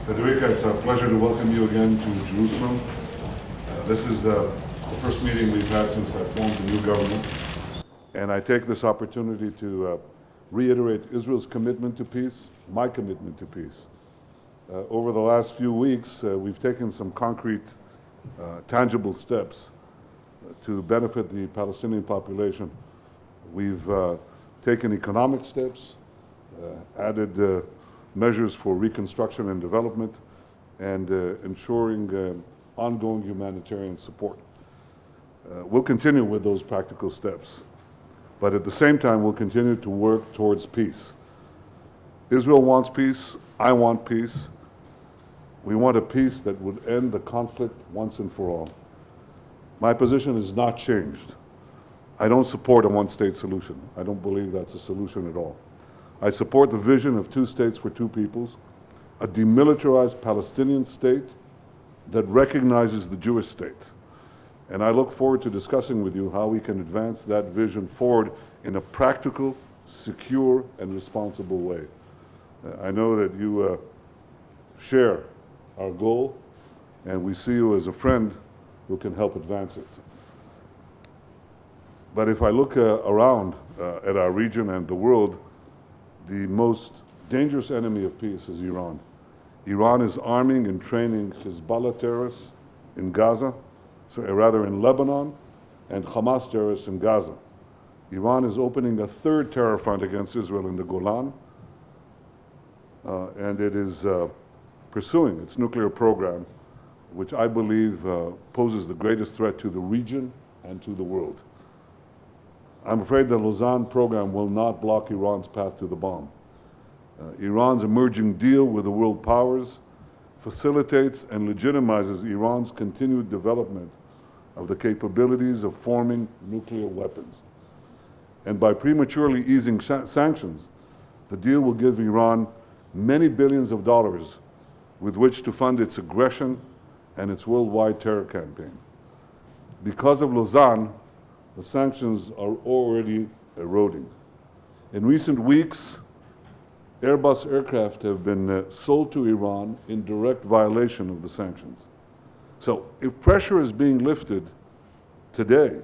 Federica, it's a pleasure to welcome you again to Jerusalem. This is the first meeting we've had since I formed the new government. And I take this opportunity to reiterate Israel's commitment to peace, my commitment to peace. Over the last few weeks, we've taken some concrete, tangible steps to benefit the Palestinian population. We've taken economic steps, added measures for reconstruction and development, and ensuring ongoing humanitarian support. We'll continue with those practical steps, but at the same time, we'll continue to work towards peace. Israel wants peace. I want peace. We want a peace that would end the conflict once and for all. My position has not changed. I don't support a one-state solution. I don't believe that's a solution at all. I support the vision of two states for two peoples, a demilitarized Palestinian state that recognizes the Jewish state. And I look forward to discussing with you how we can advance that vision forward in a practical, secure, and responsible way. I know that you share our goal, and we see you as a friend who can help advance it. But if I look around at our region and the world, the most dangerous enemy of peace is Iran. Iran is arming and training Hezbollah terrorists in Gaza, rather in Lebanon, and Hamas terrorists in Gaza. Iran is opening a third terror front against Israel in the Golan, and it is pursuing its nuclear program, which I believe poses the greatest threat to the region and to the world. I'm afraid the Lausanne program will not block Iran's path to the bomb. Iran's emerging deal with the world powers facilitates and legitimizes Iran's continued development of the capabilities of forming nuclear weapons. And by prematurely easing sanctions, the deal will give Iran many billions of dollars with which to fund its aggression and its worldwide terror campaign. Because of Lausanne, the sanctions are already eroding. In recent weeks, Airbus aircraft have been sold to Iran in direct violation of the sanctions. So if pressure is being lifted today,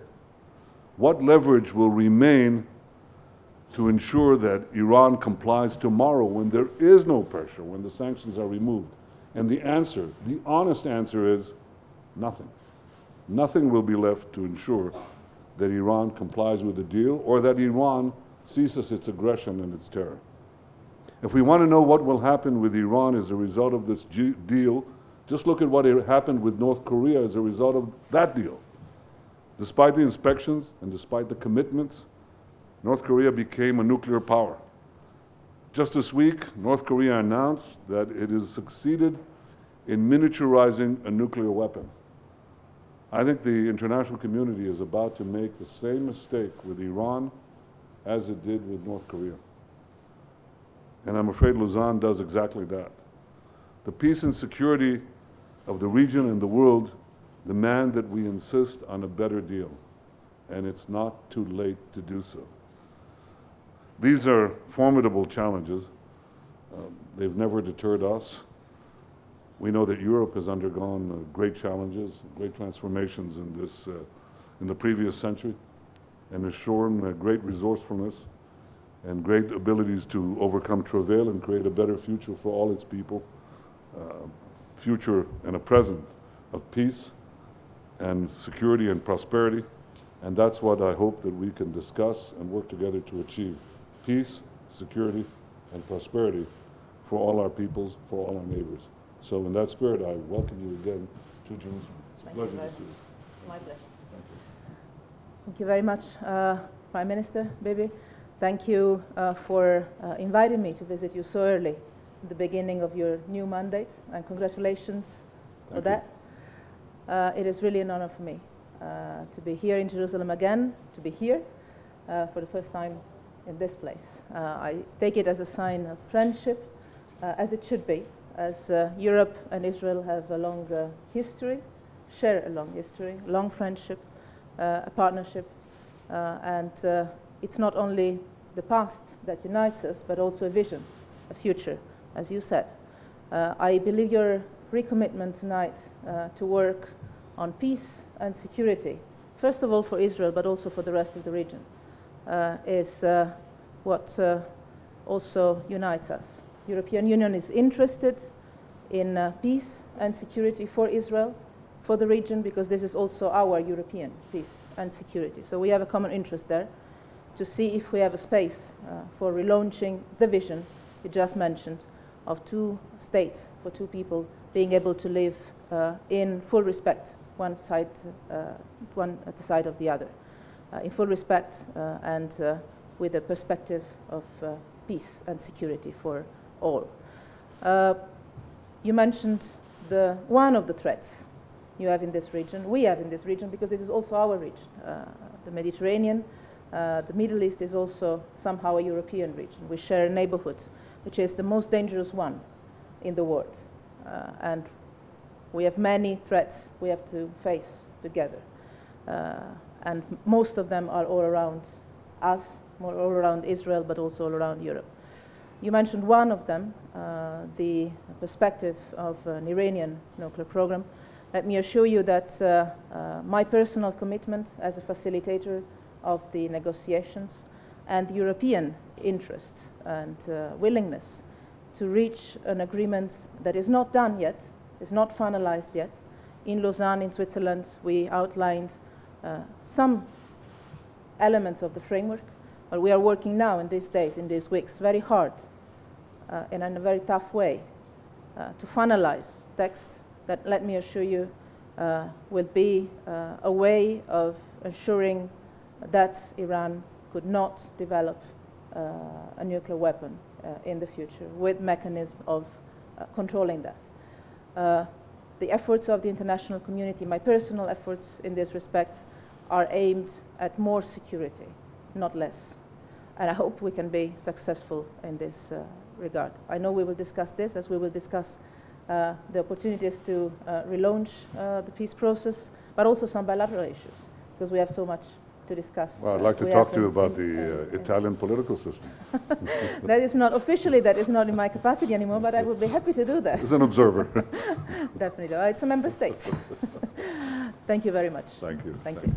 what leverage will remain to ensure that Iran complies tomorrow when there is no pressure, when the sanctions are removed? And the answer, the honest answer is nothing. Nothing will be left to ensure that Iran complies with the deal or that Iran ceases its aggression and its terror. If we want to know what will happen with Iran as a result of this deal, just look at what happened with North Korea as a result of that deal. Despite the inspections and despite the commitments, North Korea became a nuclear power. Just this week, North Korea announced that it has succeeded in miniaturizing a nuclear weapon. I think the international community is about to make the same mistake with Iran as it did with North Korea. And I'm afraid Lausanne does exactly that. The peace and security of the region and the world demand that we insist on a better deal, and it's not too late to do so. These are formidable challenges. They've never deterred us. We know that Europe has undergone great challenges, great transformations in the previous century, and has shown great resourcefulness and great abilities to overcome travail and create a better future for all its people, future and a present of peace and security and prosperity. And that's what I hope that we can discuss and work together to achieve: peace, security, and prosperity for all our peoples, for all our neighbors. So in that spirit, I welcome you again to Jerusalem. It's a pleasure to see you. It's my pleasure. Thank you. Thank you very much, Prime Minister Bibi. Thank you for inviting me to visit you so early in the beginning of your new mandate, and congratulations for that. It is really an honor for me to be here in Jerusalem again, to be here for the first time in this place. I take it as a sign of friendship, as it should be, as Europe and Israel have a long history, share a long history, long friendship, a partnership, and it's not only the past that unites us, but also a vision, a future, as you said. I believe your recommitment tonight to work on peace and security, first of all for Israel, but also for the rest of the region, is what also unites us. European Union is interested in peace and security for Israel, for the region, because this is also our European peace and security. So we have a common interest there to see if we have a space for relaunching the vision you just mentioned of two states for two people being able to live in full respect, one at the side of the other, in full respect and with a perspective of peace and security for all. You mentioned one of the threats you have in this region, we have in this region, because this is also our region. The Mediterranean, the Middle East is also somehow a European region. We share a neighborhood, which is the most dangerous one in the world. And we have many threats we have to face together. And most of them are all around us, all around Israel, but also all around Europe. You mentioned one of them, the perspective of an Iranian nuclear program. Let me assure you that my personal commitment as a facilitator of the negotiations and the European interest and willingness to reach an agreement that is not done yet, is not finalized yet. In Lausanne, in Switzerland, we outlined some elements of the framework, but we are working now in these days, in these weeks, very hard and in a very tough way to finalize text that, let me assure you, will be a way of ensuring that Iran could not develop a nuclear weapon in the future, with mechanism of controlling that. The efforts of the international community, my personal efforts in this respect, are aimed at more security, not less. And I hope we can be successful in this regard. I know we will discuss this as we will discuss the opportunities to relaunch the peace process, but also some bilateral issues, because we have so much to discuss. Well, I'd like to talk to you about the Italian political system. That is not officially, that is not in my capacity anymore, but I would be happy to do that. As an observer. Definitely. It's a member state. Thank you very much. Thank you. Thank you.